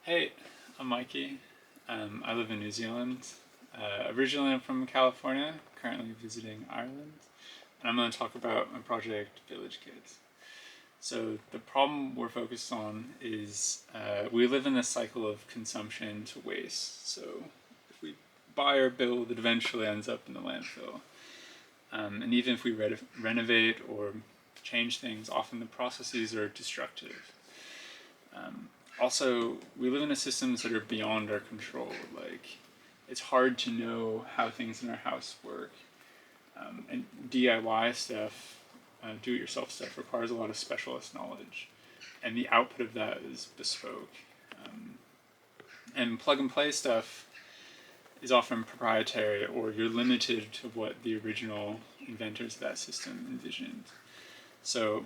Hey, I'm Mikey. I live in New Zealand. Originally, I'm from California, currently visiting Ireland, and I'm going to talk about my project, Village Kids. So, the problem we're focused on is we live in this cycle of consumption to waste. So, if we buy or build, it eventually ends up in the landfill. And even if we renovate or change things, often the processes are destructive. Also, we live in a systems that are beyond our control. Like, it's hard to know how things in our house work. And DIY stuff, do-it-yourself stuff, requires a lot of specialist knowledge. And the output of that is bespoke. And plug-and-play stuff is often proprietary, or you're limited to what the original inventors of that system envisioned. So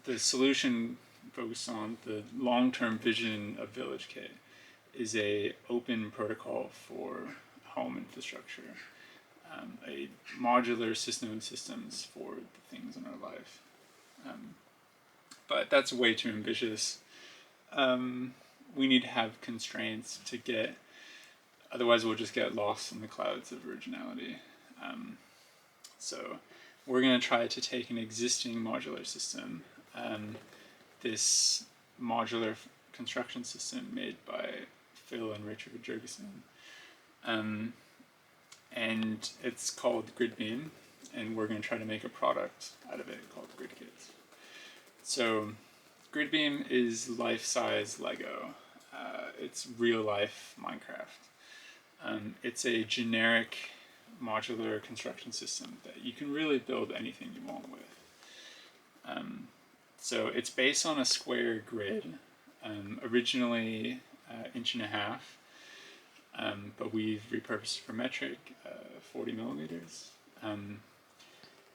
the solution focused on the long-term vision of Village Kit is a open protocol for home infrastructure, a modular system of systems for the things in our life. But that's way too ambitious. We need to have constraints to get, otherwise we'll just get lost in the clouds of originality. So we're going to try to take an existing modular system, this modular construction system made by Phil and Richard Jurgensen, and it's called GridBeam, and we're going to try to make a product out of it called GridKids. So GridBeam is life-size Lego. It's real-life Minecraft. It's a generic modular construction system that you can really build anything you want with. So it's based on a square grid, originally 1.5 inches, but we've repurposed for metric, 40 millimeters.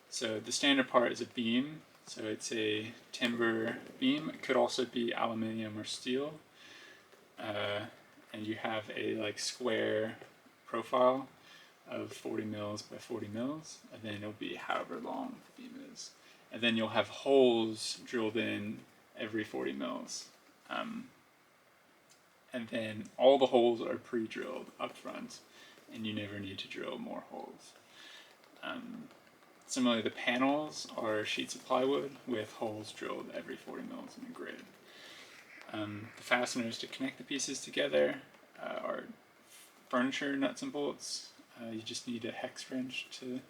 So the standard part is a beam, so it's a timber beam. It could also be aluminium or steel. And you have a square profile of 40 mils by 40 mils, and then it'll be however long the beam is. And then you'll have holes drilled in every 40 mils. And then all the holes are pre-drilled up front, and you never need to drill more holes. Similarly, the panels are sheets of plywood with holes drilled every 40 mils in a grid. The fasteners to connect the pieces together are furniture nuts and bolts. You just need a hex wrench to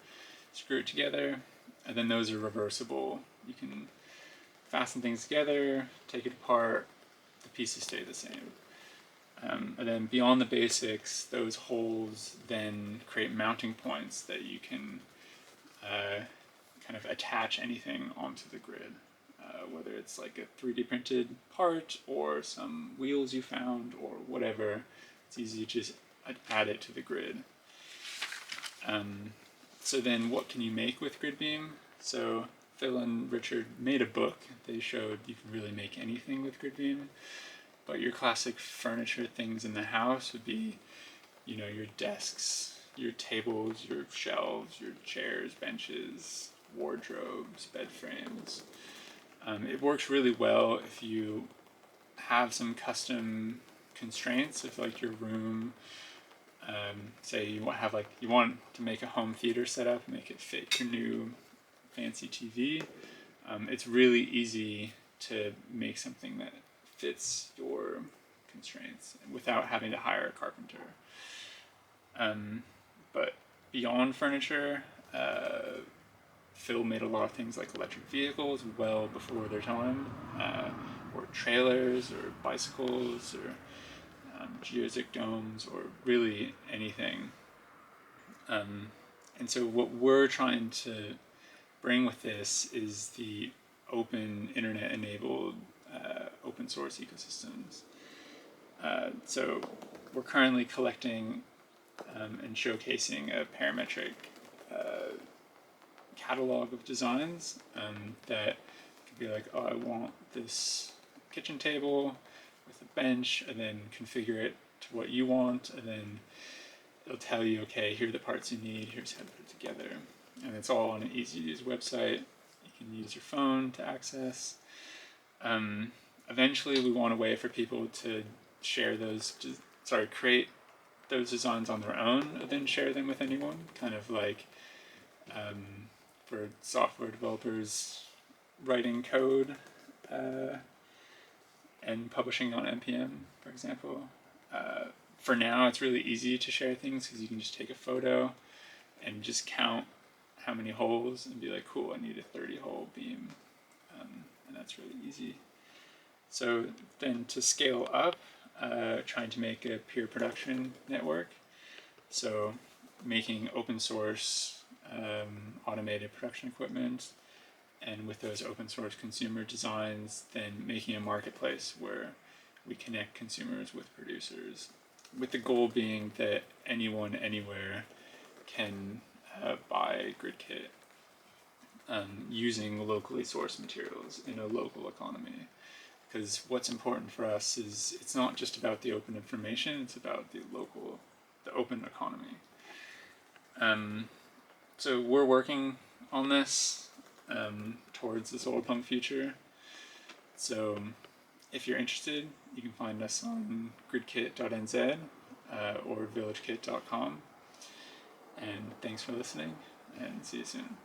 screw it together, and then those are reversible. You can fasten things together, take it apart, the pieces stay the same. And then beyond the basics, those holes then create mounting points that you can kind of attach anything onto the grid, whether it's like a 3D printed part or some wheels you found or whatever. It's easy to just add it to the grid. So then what can you make with GridBeam? So Phil and Richard made a book. They showed you can really make anything with GridBeam. But your classic furniture things in the house would be, your desks, your tables, your shelves, your chairs, benches, wardrobes, bed frames. It works really well if you have some custom constraints. If your room, say you want to make a home theater setup, make it fit your new fancy TV. It's really easy to make something that fits your constraints without having to hire a carpenter. But beyond furniture, Phil made a lot of things like electric vehicles well before their time, or trailers, or bicycles, or geodesic domes, or really anything. And so what we're trying to bring with this is the open, internet-enabled, open source ecosystems. So we're currently collecting and showcasing a parametric catalog of designs that could be like, oh, I want this kitchen table with a bench, and then configure it to what you want, and then it'll tell you, okay, here are the parts you need, here's how to put it together. And it's all on an easy-to-use website. You can use your phone to access. Eventually, we want a way for people to create those designs on their own and then share them with anyone, kind of like for software developers writing code and publishing on NPM, for example. For now, it's really easy to share things because you can just take a photo and just count how many holes and be like, cool, I need a 30-hole beam, and that's really easy. So then to scale up, trying to make a peer production network, so making open source automated production equipment, and with those open source consumer designs, then making a marketplace where we connect consumers with producers, with the goal being that anyone, anywhere can buy GridKit using locally sourced materials in a local economy. Because what's important for us is it's not just about the open information, it's about the open economy. So we're working on this towards the solar pump future. So if you're interested, you can find us on gridkit.nz or villagekit.com. And thanks for listening, and see you soon.